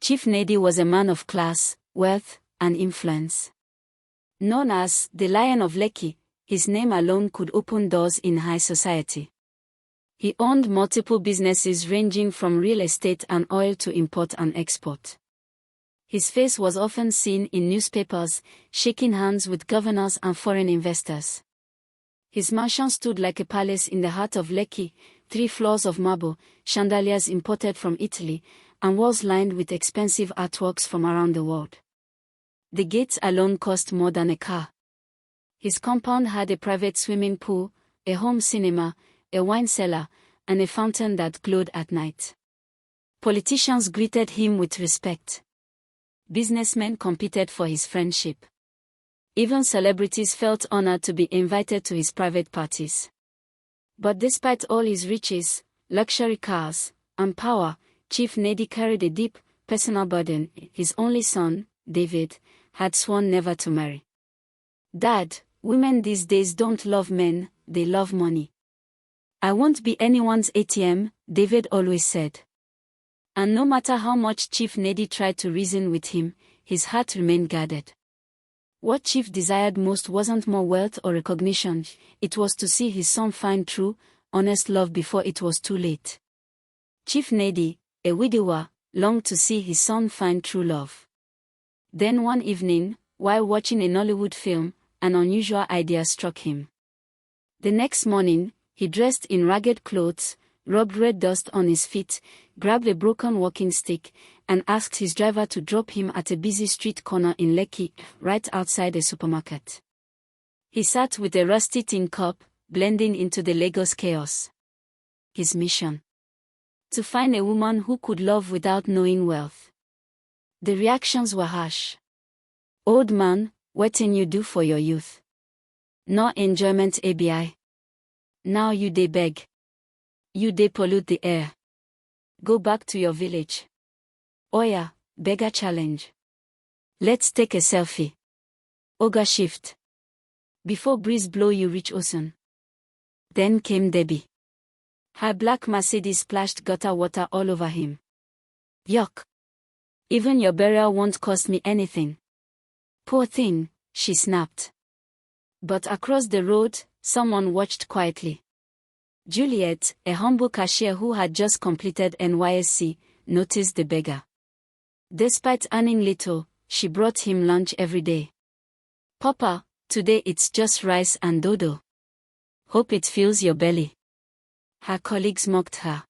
Chief Nedi was a man of class, wealth, and influence. Known as the Lion of Lekki, his name alone could open doors in high society. He owned multiple businesses ranging from real estate and oil to import and export. His face was often seen in newspapers, shaking hands with governors and foreign investors. His mansion stood like a palace in the heart of Lekki, 3 floors of marble, chandeliers imported from Italy, and walls lined with expensive artworks from around the world. The gates alone cost more than a car. His compound had a private swimming pool, a home cinema, a wine cellar, and a fountain that glowed at night. Politicians greeted him with respect. Businessmen competed for his friendship. Even celebrities felt honored to be invited to his private parties. But despite all his riches, luxury cars, and power, Chief Nedi carried a deep, personal burden. His only son, David, had sworn never to marry. "Dad, women these days don't love men, they love money. I won't be anyone's ATM," David always said. And no matter how much Chief Nedi tried to reason with him, his heart remained guarded. What Chief desired most wasn't more wealth or recognition, it was to see his son find true, honest love before it was too late. Chief Nedi, a widower, longed to see his son find true love. Then one evening, while watching a Nollywood film, an unusual idea struck him. The next morning, he dressed in ragged clothes, rubbed red dust on his feet, grabbed a broken walking stick, and asked his driver to drop him at a busy street corner in Lekki, right outside a supermarket. He sat with a rusty tin cup, blending into the Lagos chaos. His mission: to find a woman who could love without knowing wealth. The reactions were harsh. "Old man, wetin you do for your youth? No enjoyment abi. Now you dey beg. You dey pollute the air. Go back to your village. Oya, beggar challenge. Let's take a selfie. Oga shift. Before breeze blow you reach ocean." Then came Debbie. Her black Mercedes splashed gutter water all over him. "Yuck. Even your burial won't cost me anything." "Poor thing," she snapped. But across the road, someone watched quietly. Juliet, a humble cashier who had just completed NYSC, noticed the beggar. Despite earning little, she brought him lunch every day. "Papa, today it's just rice and dodo. Hope it fills your belly." Her colleagues mocked her.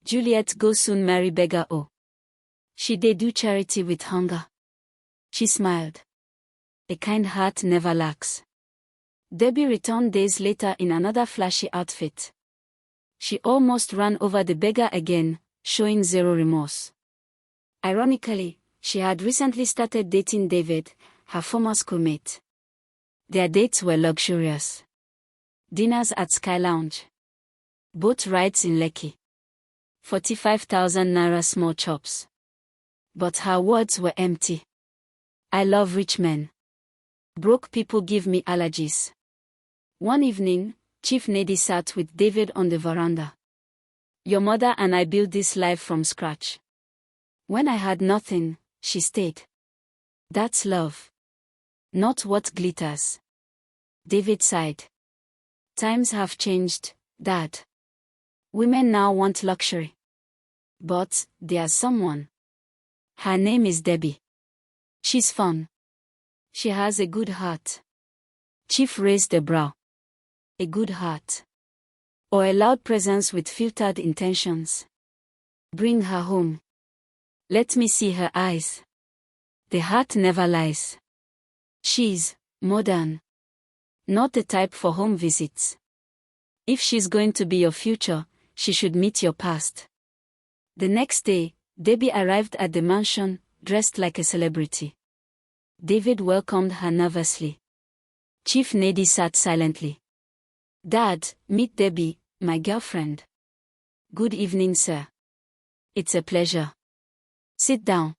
"Juliet go soon marry beggar oh. She dey do charity with hunger." She smiled. A kind heart never lacks. Debbie returned days later in another flashy outfit. She almost ran over the beggar again, showing zero remorse. Ironically, she had recently started dating David, her former schoolmate. Their dates were luxurious. Dinners at Sky Lounge. Boat rides in Lekki. 45,000 naira small chops. But her words were empty. "I love rich men. Broke people give me allergies." One evening, Chief Nedi sat with David on the veranda. "Your mother and I built this life from scratch. When I had nothing, she stayed. That's love. Not what glitters." David sighed. "Times have changed, Dad. Women now want luxury. But there's someone. Her name is Debbie. She's fun. She has a good heart." Chief raised a brow. A good heart. Or a loud presence with filtered intentions. "Bring her home. Let me see her eyes. The heart never lies. She's modern. Not the type for home visits. If she's going to be your future, she should meet your past." The next day, Debbie arrived at the mansion, dressed like a celebrity. David welcomed her nervously. Chief Nedi sat silently. "Dad, meet Debbie, my girlfriend." "Good evening, sir. It's a pleasure. Sit down."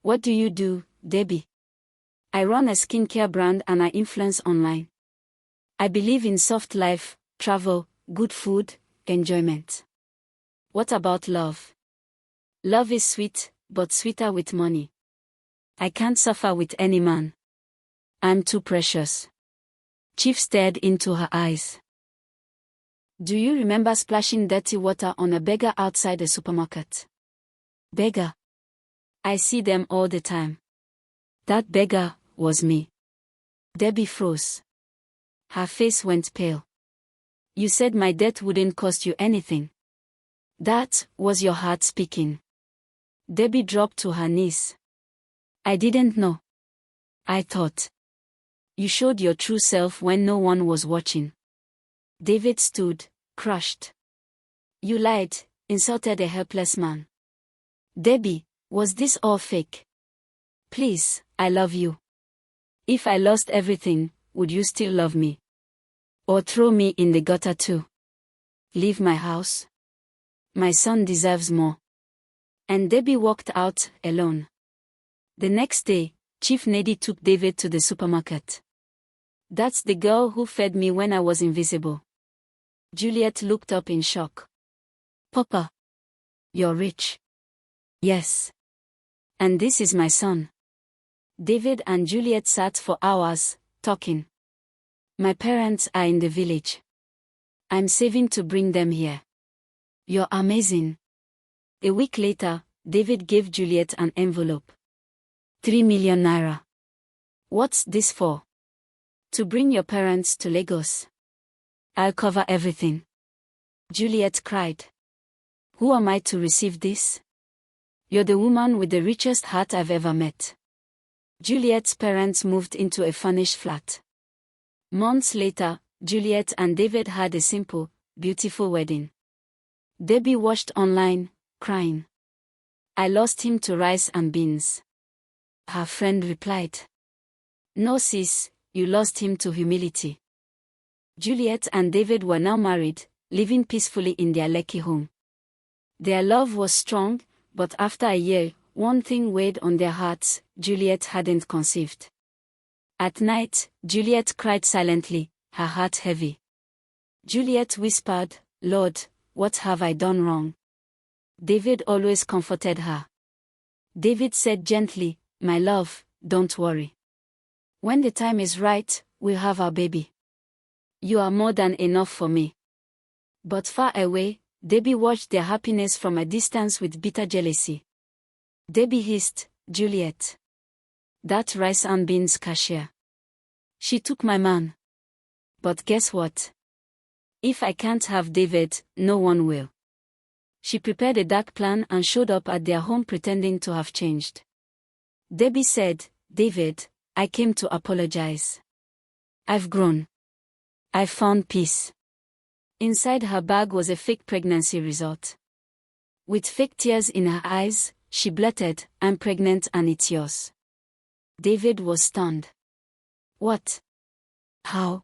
"What do you do, Debbie?" "I run a skincare brand and I influence online. I believe in soft life, travel, good food, enjoyment." "What about love?" "Love is sweet, but sweeter with money. I can't suffer with any man. I'm too precious. Chief stared into her eyes. Do you remember splashing dirty water on a beggar outside a supermarket? Beggar? I see them all the time. That beggar was me. Debbie froze. Her face went pale. You said my death wouldn't cost you anything. That was your heart speaking. Debbie dropped to her knees. I didn't know. I thought. You showed your true self when no one was watching. David stood, crushed. You lied, insulted a helpless man. Debbie, was this all fake? Please, I love you. If I lost everything, would you still love me? Or throw me in the gutter too? Leave my house? My son deserves more. And Debbie walked out, alone. The next day, Chief Neddy took David to the supermarket. That's the girl who fed me when I was invisible. Juliet looked up in shock. Papa. You're rich. Yes. And this is my son. David and Juliet sat for hours, talking. My parents are in the village. I'm saving to bring them here. You're amazing. A week later, David gave Juliet an envelope. 3 million naira. What's this for? To bring your parents to Lagos. I'll cover everything. Juliet cried. Who am I to receive this? You're the woman with the richest heart I've ever met. Juliet's parents moved into a furnished flat. Months later, Juliet and David had a simple, beautiful wedding. Debbie watched online, crying. I lost him to rice and beans. Her friend replied. No sis, you lost him to humility. Juliet and David were now married, living peacefully in their Lekki home. Their love was strong, but after a year, one thing weighed on their hearts: Juliet hadn't conceived. At night, Juliet cried silently, her heart heavy. Juliet whispered, Lord, what have I done wrong? David always comforted her. David said gently, my love, don't worry. When the time is right, we'll have our baby. You are more than enough for me. But far away, Debbie watched their happiness from a distance with bitter jealousy. Debbie hissed, Juliet. That rice and beans cashier. She took my man. But guess what? If I can't have David, no one will. She prepared a dark plan and showed up at their home pretending to have changed. Debbie said, David, I came to apologize. I've grown. I've found peace. Inside her bag was a fake pregnancy result. With fake tears in her eyes, she blurted, I'm pregnant and it's yours. David was stunned. What? How?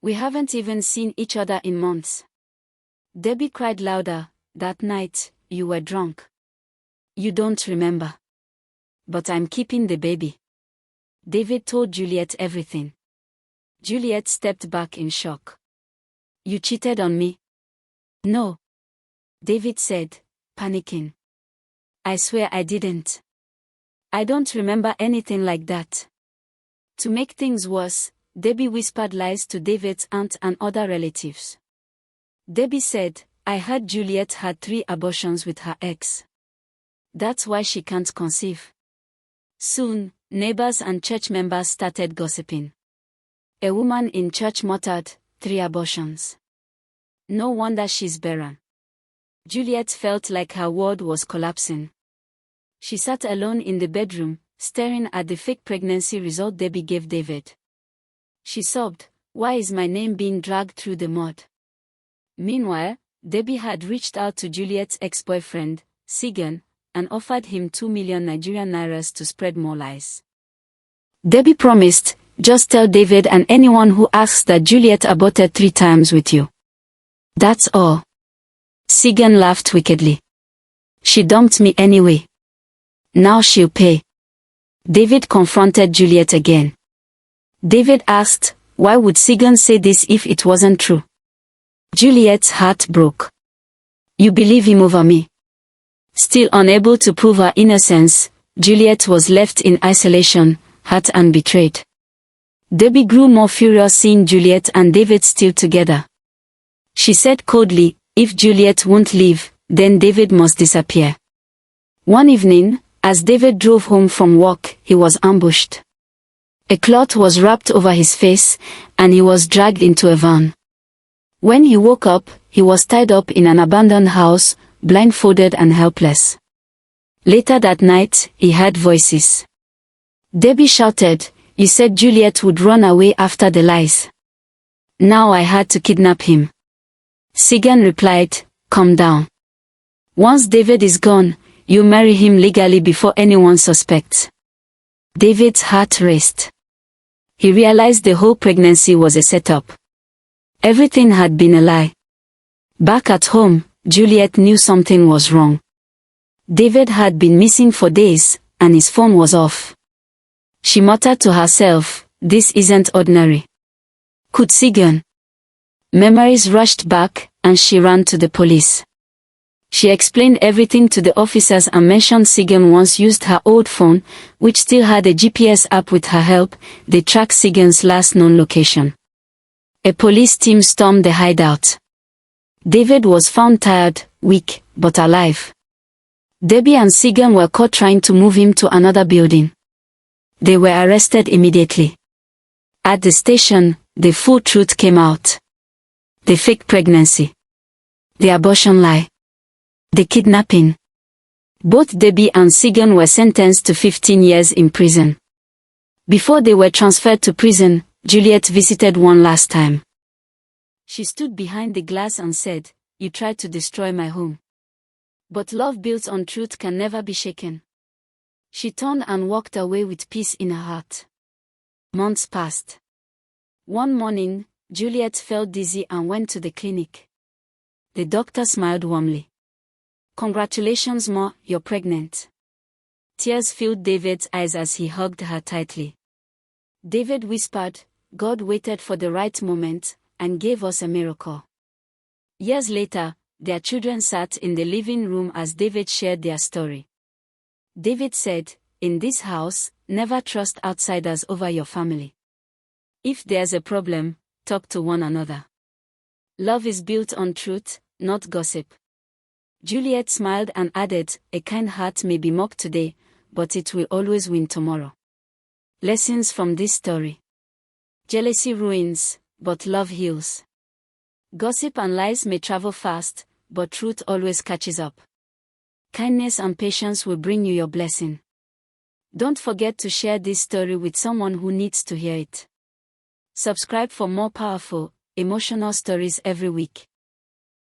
We haven't even seen each other in months. Debbie cried louder, that night, you were drunk. You don't remember. But I'm keeping the baby. David told Juliet everything. Juliet stepped back in shock. You cheated on me? No. David said, panicking. I swear I didn't. I don't remember anything like that. To make things worse, Debbie whispered lies to David's aunt and other relatives. Debbie said, I heard Juliet had 3 abortions with her ex. That's why she can't conceive. Soon, neighbors and church members started gossiping. A woman in church muttered, 3 abortions. No wonder she's barren. Juliet felt like her world was collapsing. She sat alone in the bedroom, staring at the fake pregnancy result Debbie gave David. She sobbed, why is my name being dragged through the mud? Meanwhile, Debbie had reached out to Juliet's ex-boyfriend, Sigan, and offered him 2 million Nigerian nairas to spread more lies. Debbie promised, just tell David and anyone who asks that Juliet aborted 3 times with you. That's all. Sigan laughed wickedly. She dumped me anyway. Now she'll pay. David confronted Juliet again. David asked, why would Sigan say this if it wasn't true? Juliet's heart broke. You believe him over me. Still unable to prove her innocence, Juliet was left in isolation, hurt and betrayed. Debbie grew more furious seeing Juliet and David still together. She said coldly, if Juliet won't leave, then David must disappear. One evening, as David drove home from work, he was ambushed. A cloth was wrapped over his face, and he was dragged into a van. When he woke up, he was tied up in an abandoned house, blindfolded and helpless. Later that night, he heard voices. Debbie shouted, "You said Juliet would run away after the lies. Now I had to kidnap him." Sigan replied, "Calm down. Once David is gone, you marry him legally before anyone suspects." David's heart raced. He realized the whole pregnancy was a setup. Everything had been a lie. Back at home, Juliet knew something was wrong. David had been missing for days, and his phone was off. She muttered to herself, "This isn't ordinary. Could Sigan?" Memories rushed back, and she ran to the police. She explained everything to the officers and mentioned Sigan once used her old phone, which still had a GPS app. With her help, they tracked Sigan's last known location. A police team stormed the hideout. David was found tired, weak, but alive. Debbie and Sigan were caught trying to move him to another building. They were arrested immediately. At the station, the full truth came out. The fake pregnancy. The abortion lie. The kidnapping. Both Debbie and Sigan were sentenced to 15 years in prison. Before they were transferred to prison, Juliet visited one last time. She stood behind the glass and said, "You tried to destroy my home. But love built on truth can never be shaken." She turned and walked away with peace in her heart. Months passed. One morning, Juliet felt dizzy and went to the clinic. The doctor smiled warmly. "Congratulations, Ma, you're pregnant." Tears filled David's eyes as he hugged her tightly. David whispered, "God waited for the right moment, and gave us a miracle." Years later, their children sat in the living room as David shared their story. David said, "In this house, never trust outsiders over your family. If there's a problem, talk to one another. Love is built on truth, not gossip." Juliet smiled and added, "A kind heart may be mocked today, but it will always win tomorrow." Lessons from this story. Jealousy ruins, but love heals. Gossip and lies may travel fast, but truth always catches up. Kindness and patience will bring you your blessing. Don't forget to share this story with someone who needs to hear it. Subscribe for more powerful, emotional stories every week.